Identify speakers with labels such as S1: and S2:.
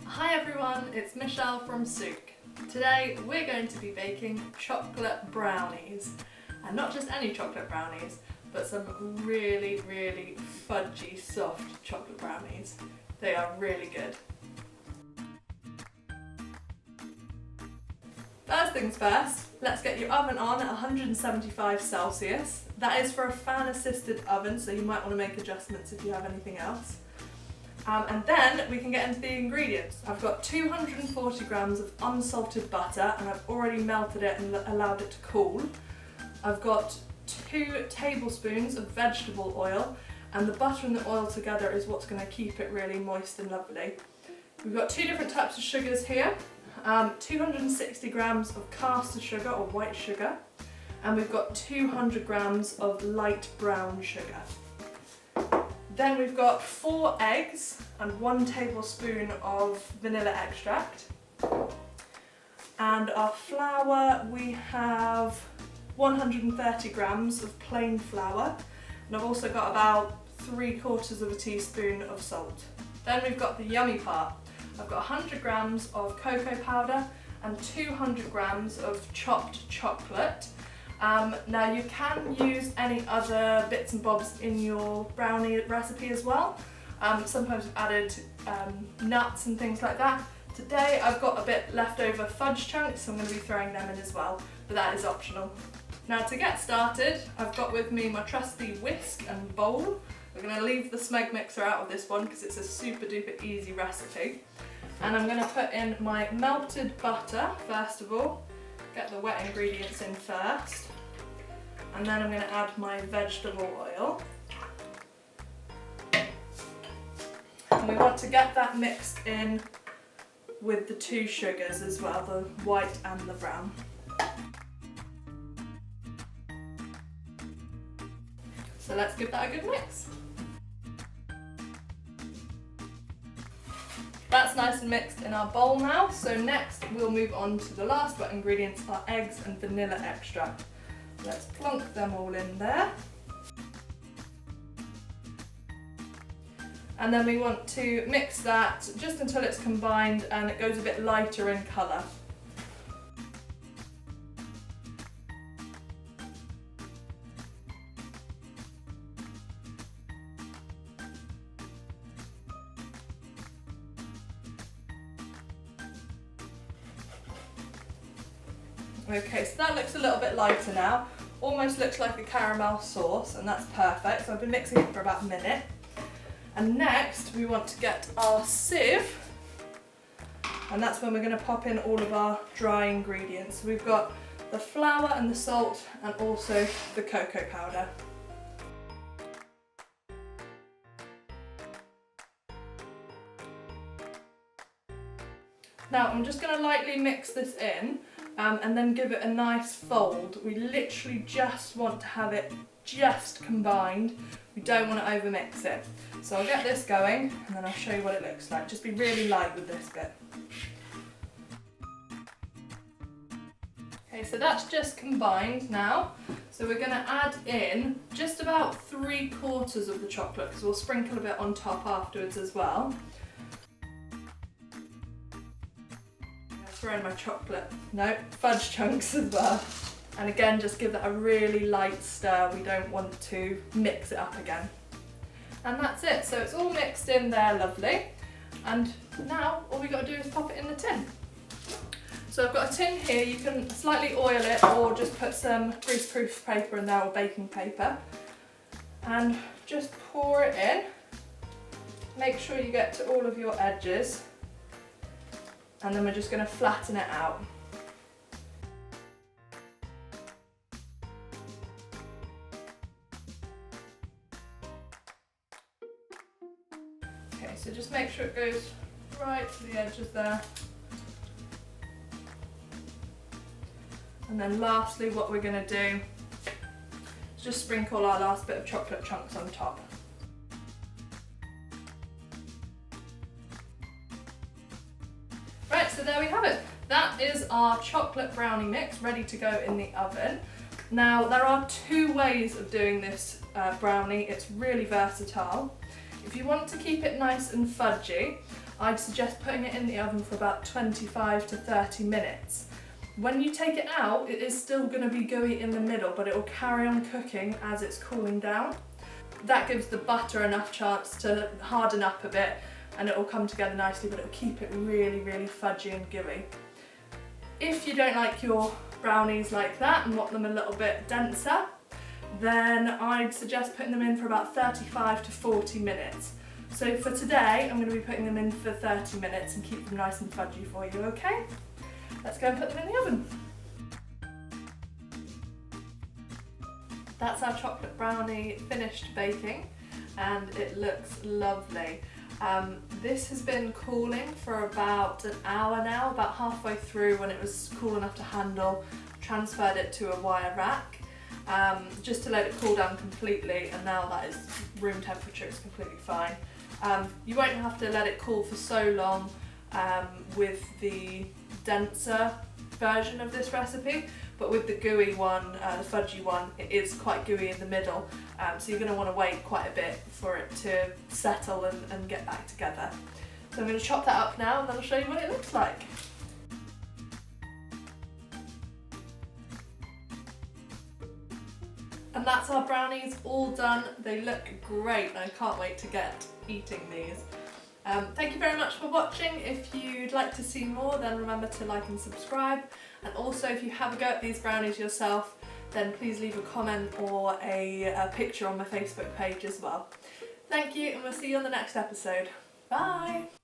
S1: Hi everyone, it's Michelle from Sucre. Today we're going to be baking chocolate brownies. And not just any chocolate brownies, but some really fudgy, soft chocolate brownies. They are really good. First things first, let's get your oven on at 175 Celsius. That is for a fan assisted oven, so you might want to make adjustments if you have anything else. And then we can get into the ingredients. I've got 240 grams of unsalted butter and I've already melted it and allowed it to cool. I've got 2 tablespoons of vegetable oil, and the butter and the oil together is what's going to keep it really moist and lovely. We've got 2 different types of sugars here. 260 grams of caster sugar or white sugar, and we've got 200 grams of light brown sugar. Then we've got 4 eggs and 1 tablespoon of vanilla extract. And our flour, we have 130 grams of plain flour, and I've also got about 3/4 teaspoon of salt. Then we've got the yummy part. I've got 100 grams of cocoa powder and 200 grams of chopped chocolate. Now you can use any other bits and bobs in your brownie recipe as well. Sometimes I've added nuts and things like that. Today I've got a bit leftover fudge chunks, so I'm going to be throwing them in as well, but that is optional. Now to get started, I've got with me my trusty whisk and bowl. We're going to leave the smeg mixer out of this one because it's a super duper easy recipe. And I'm going to put in my melted butter first of all, get the wet ingredients in first, and then I'm going to add my vegetable oil. And we want to get that mixed in with the 2 sugars as well, the white and the brown. So let's give that a good mix. That's nice and mixed in our bowl now, so next we'll move on to the last wet ingredients, our eggs and vanilla extract. Let's plonk them all in there. And then we want to mix that just until it's combined and it goes a bit lighter in colour. Okay, so that looks a little bit lighter now. Almost looks like a caramel sauce, and that's perfect. So I've been mixing it for about a minute. And next we want to get our sieve, and that's when we're going to pop in all of our dry ingredients. So we've got the flour and the salt and also the cocoa powder. Now I'm just going to lightly mix this in and then give it a nice fold. We literally just want to have it just combined. We don't want to overmix it. So I'll get this going and then I'll show you what it looks like. Just be really light with this bit. Okay, so that's just combined now. So we're going to add in just about 3/4 of the chocolate, because we'll sprinkle a bit on top afterwards as well. Throw in my fudge chunks as well. And again, just give that a really light stir. We don't want to mix it up again. And that's it. So it's all mixed in there, lovely. And now all we got to do is pop it in the tin. So I've got a tin here. You can slightly oil it or just put some greaseproof paper in there or baking paper. And just pour it in. Make sure you get to all of your edges. And then we're just going to flatten it out. Okay, so just make sure it goes right to the edges there. And then lastly, what we're going to do is just sprinkle our last bit of chocolate chunks on top. So there we have it. That is our chocolate brownie mix ready to go in the oven. Now there are 2 ways of doing this brownie. It's really versatile. If you want to keep it nice and fudgy, I'd suggest putting it in the oven for about 25 to 30 minutes. When you take it out, it is still going to be gooey in the middle, but it will carry on cooking as it's cooling down. That gives the butter enough chance to harden up a bit, and it will come together nicely, but it will keep it really, really fudgy and gooey. If you don't like your brownies like that and want them a little bit denser, then I'd suggest putting them in for about 35 to 40 minutes. So for today, I'm going to be putting them in for 30 minutes and keep them nice and fudgy for you, okay? Let's go and put them in the oven. That's our chocolate brownie finished baking, and it looks lovely. This has been cooling for about an hour now, about halfway through when it was cool enough to handle. Transferred it to a wire rack just to let it cool down completely, and now that is room temperature, it's completely fine. You won't have to let it cool for so long with the denser version of this recipe, but with the gooey one, the fudgy one, it is quite gooey in the middle, so you're going to want to wait quite a bit for it to settle and get back together. So I'm going to chop that up now, and then I'll show you what it looks like. And that's our brownies all done. They look great, and I can't wait to get eating these. Thank you very much for watching. If you'd like to see more, then remember to like and subscribe. And also, if you have a go at these brownies yourself, then please leave a comment or a picture on my Facebook page as well. Thank you, and we'll see you on the next episode. Bye!